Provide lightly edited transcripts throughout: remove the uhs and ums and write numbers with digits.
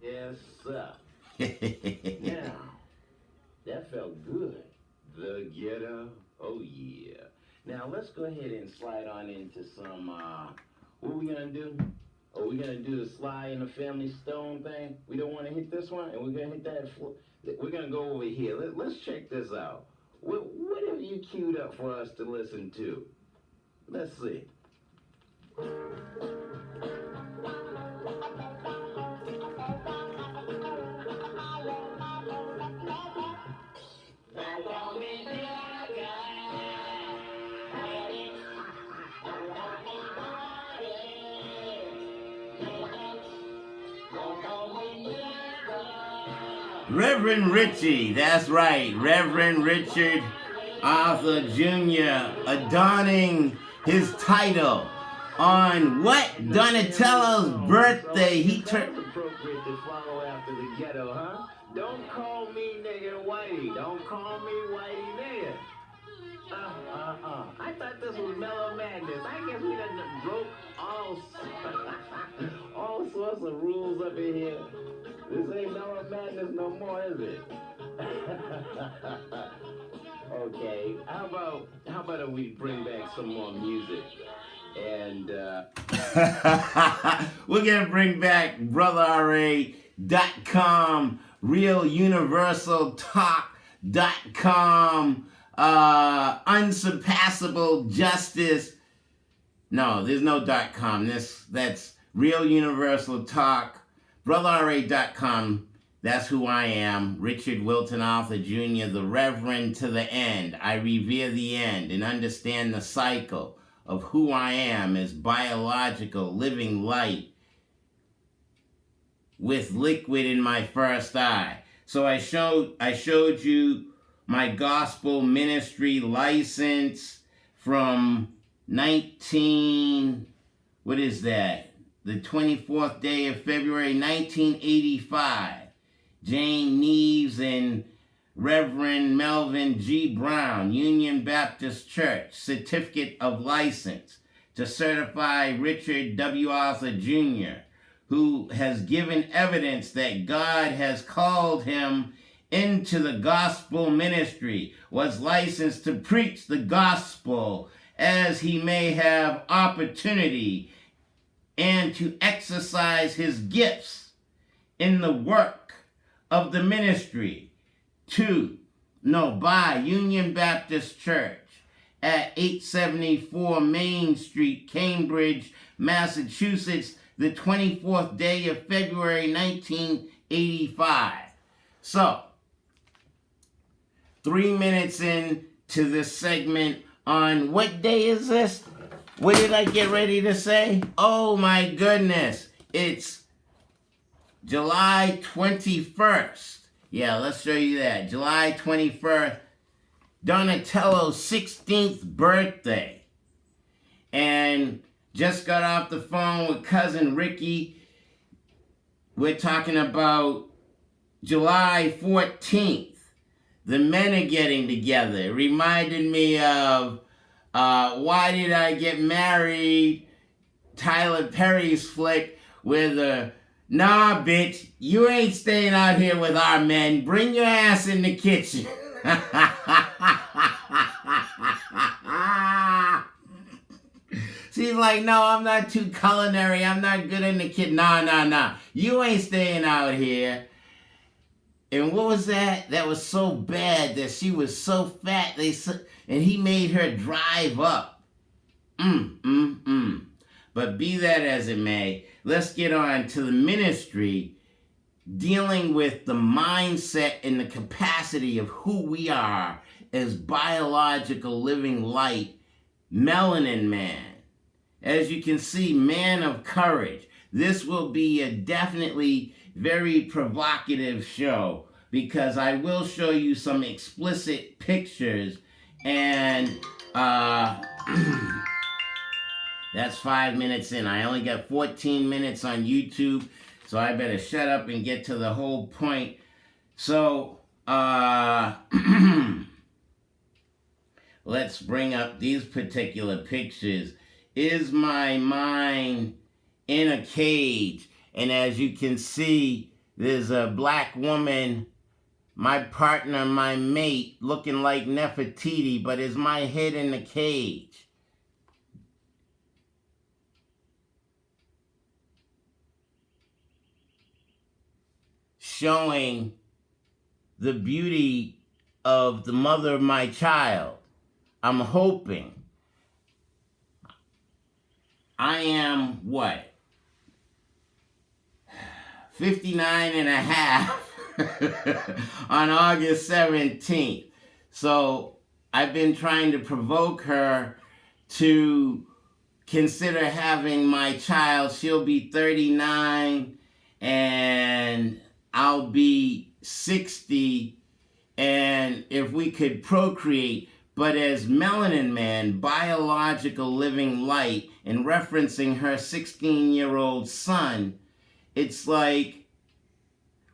Yes, sir. Now, that felt good. The ghetto. Oh, yeah. Now, let's go ahead and slide on into some, what we gonna do? Are we gonna do the Sly and the Family Stone thing? We don't want to hit this one, and we're gonna hit that. We're gonna go over here. Let's check this out. What have you queued up for us to listen to? Let's see. Reverend Richie, that's right, Reverend Richard Arthur Jr. adorning his title on what Donatello's birthday. He turned. Appropriate to follow after the ghetto, huh? Don't call me nigga Whitey. Don't call me Whitey nigga. I thought this was Mellow Madness. I guess we done broke all sorts of rules up in here. This ain't Mellow Madness no more, is it? Okay, how about if we bring back some more music? And we're gonna bring back BrotherRA.com, RealUniversalTalk.com, Unsurpassable Justice. No, there's no .com. That's Real Universal Talk, BrotherRA.com. That's who I am, Richard Wilton Arthur Jr., the Reverend to the end. I revere the end and understand the cycle of who I am as biological, living light with liquid in my first eye. So I showed you my gospel ministry license from what is that? The 24th day of February, 1985. Jane Neves and Reverend Melvin G. Brown, Union Baptist Church, Certificate of License to certify Richard W. Arthur Jr., who has given evidence that God has called him into the gospel ministry, was licensed to preach the gospel as he may have opportunity and to exercise his gifts in the work of the ministry by Union Baptist Church at 874 Main Street, Cambridge, Massachusetts, the 24th day of February, 1985. So, 3 minutes into this segment on what day is this? What did I get ready to say? Oh my goodness. It's July 21st. Yeah, let's show you that. July 21st, Donatello's 16th birthday. And just got off the phone with cousin Ricky. We're talking about July 14th. The men are getting together. It reminded me of Why Did I Get Married? Tyler Perry's flick where nah, bitch, you ain't staying out here with our men. Bring your ass in the kitchen. She's like, no, I'm not too culinary. I'm not good in the kitchen. Nah. You ain't staying out here. And what was that? That was so bad that she was so fat, and he made her drive up. But be that as it may, let's get on to the ministry dealing with the mindset and the capacity of who we are as biological living light, melanin man. As you can see, man of courage. This will be a definitely very provocative show because I will show you some explicit pictures and that's 5 minutes in. I only got 14 minutes on YouTube, so I better shut up and get to the whole point. So, let's bring up these particular pictures. Is my mind in a cage? And as you can see, there's a black woman, my partner, my mate, looking like Nefertiti, but is my head in the cage? Showing the beauty of the mother of my child. I'm hoping. I am what? 59 and a half on August 17th. So I've been trying to provoke her to consider having my child. She'll be 39 and I'll be 60. And if we could procreate, but as Melanin Man, biological living light, and referencing her 16-year-old son, it's like,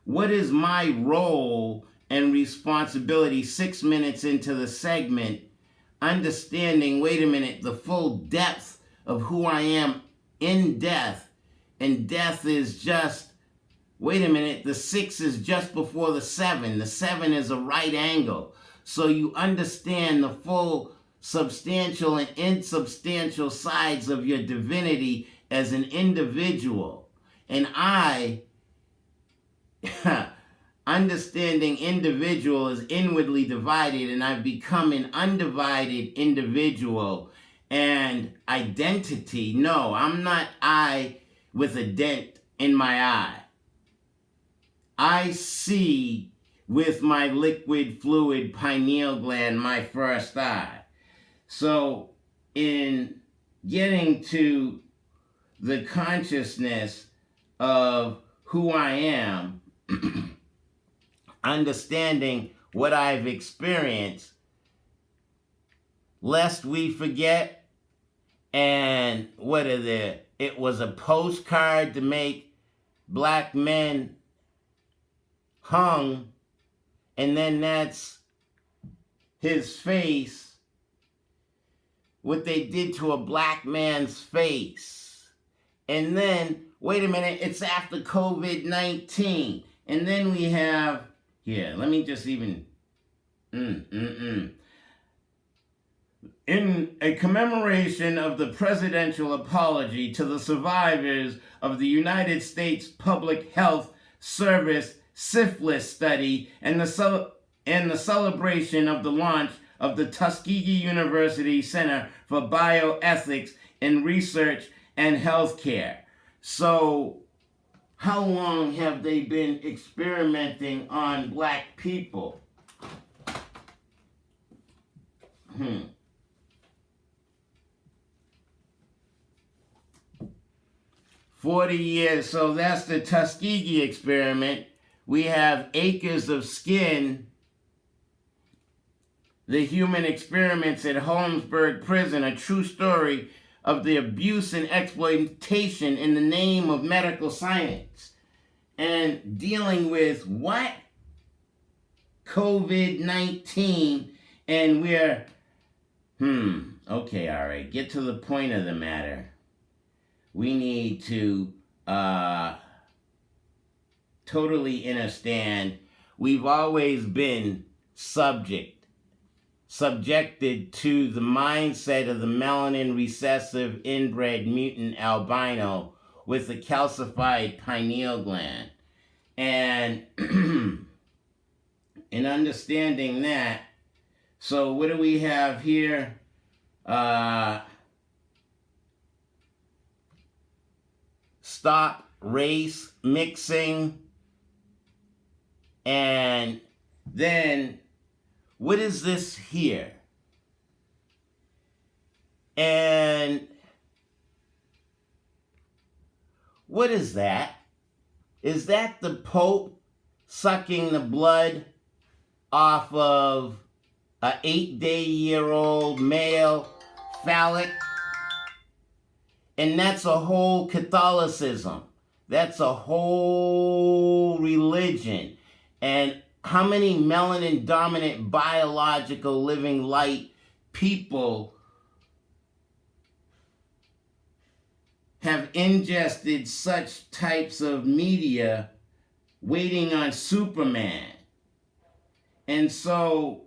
what is my role and responsibility 6 minutes into the segment, understanding, wait a minute, the full depth of who I am in death, and death is just, wait a minute, the 6 is just before the 7. The 7 is a right angle. So you understand the full substantial and insubstantial sides of your divinity as an individual. And I, understanding individual is inwardly divided, and I've become an undivided individual. And identity, no, I'm not I with a dent in my eye. I see with my liquid fluid pineal gland, my first eye. So in getting to the consciousness of who I am, understanding what I've experienced, lest we forget, and it was a postcard to make black men hung, and then that's his face, what they did to a black man's face. And then, wait a minute, it's after COVID-19. And then we have, here, let me just even, in a commemoration of the presidential apology to the survivors of the United States Public Health Service syphilis study and the celebration of the launch of the Tuskegee University Center for Bioethics in Research and Healthcare. So, how long have they been experimenting on black people? 40 years, so that's the Tuskegee experiment. We have Acres of Skin, the human experiments at Holmesburg Prison, a true story of the abuse and exploitation in the name of medical science. And dealing with what? COVID-19, and we're, okay, all right, get to the point of the matter. We need to totally understand we've always been subjected to the mindset of the melanin recessive inbred mutant albino with a calcified pineal gland. And in understanding that, so what do we have here? Stop race mixing. And then, what is this here? And what is that? Is that the Pope sucking the blood off of an 8-day-year-old male phallic? And that's a whole Catholicism. That's a whole religion. And how many melanin-dominant biological living light people have ingested such types of media waiting on Superman. And so,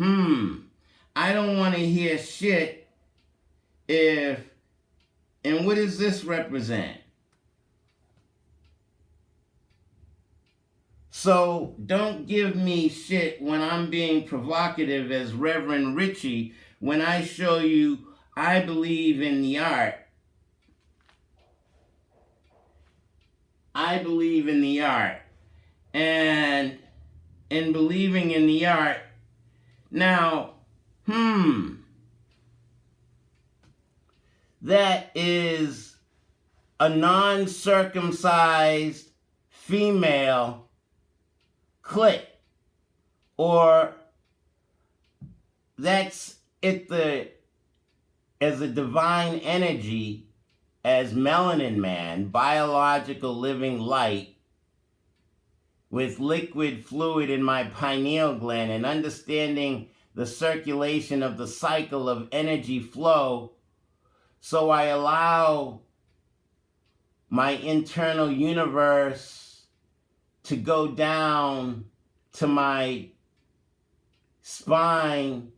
I don't want to hear shit if, and what does this represent? So don't give me shit when I'm being provocative as Reverend Richie when I show you I believe in the art. I believe in the art. And in believing in the art, now, that is a non-circumcised female clit, or that's as a divine energy, as melanin man, biological living light with liquid fluid in my pineal gland, and understanding the circulation of the cycle of energy flow. So I allow my internal universe to go down to my spine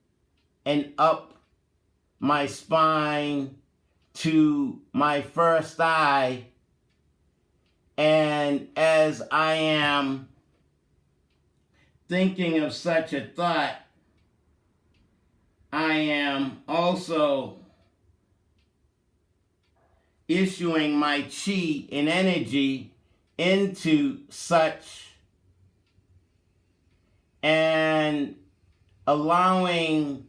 and up my spine to my first eye. And as I am thinking of such a thought, I am also issuing my chi and energy into such, and allowing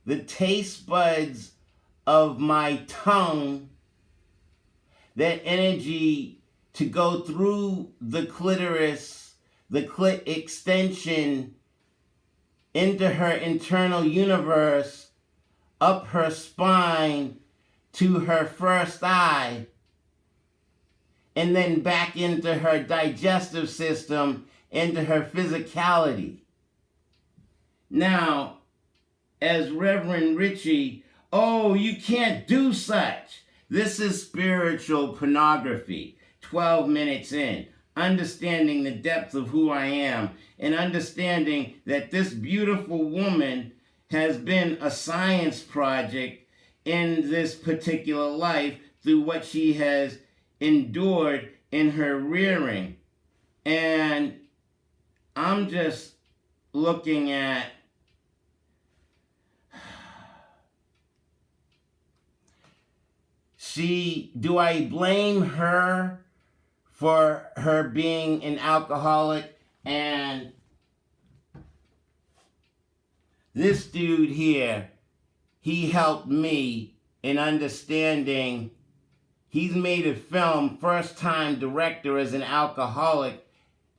the taste buds of my tongue, that energy, to go through the clitoris, the clit extension, into her internal universe, up her spine to her first eye, and then back into her digestive system, into her physicality. Now, as Reverend Richie, oh, you can't do such. This is spiritual pornography. 12 minutes in, understanding the depth of who I am, and understanding that this beautiful woman has been a science project in this particular life through what she has endured in her rearing. And I'm just looking at do I blame her for her being an alcoholic? And this dude here, he helped me in understanding. He's made a film, first time director as an alcoholic,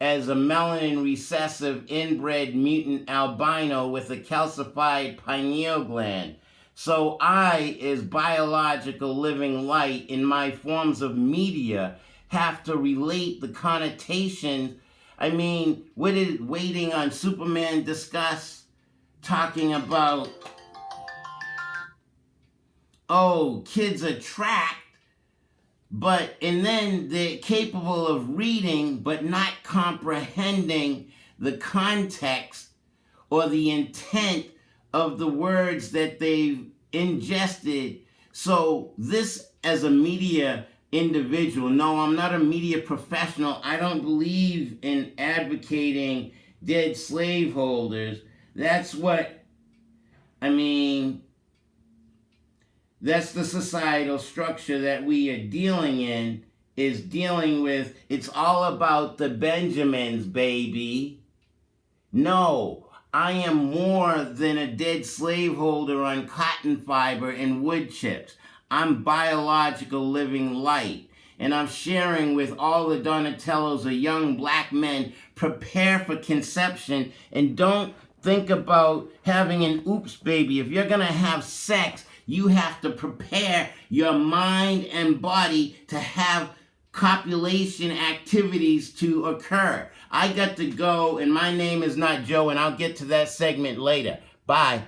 as a melanin recessive inbred mutant albino with a calcified pineal gland. So I, as biological living light in my forms of media, have to relate the connotations. I mean, what did Waiting on Superman discuss? Talking about, oh, kids are trapped, and then they're capable of reading but not comprehending the context or the intent of the words that they've ingested. So this, as a media individual, no, I'm not a media professional. I don't believe in advocating dead slaveholders. That's what, that's the societal structure that we are dealing in, is dealing with. It's all about the Benjamins, baby. No, I am more than a dead slaveholder on cotton fiber and wood chips. I'm biological living light. And I'm sharing with all the Donatellos of young black men, prepare for conception and don't think about having an oops baby. If you're going to have sex, you have to prepare your mind and body to have copulation activities to occur. I got to go, and my name is not Joe, and I'll get to that segment later. Bye.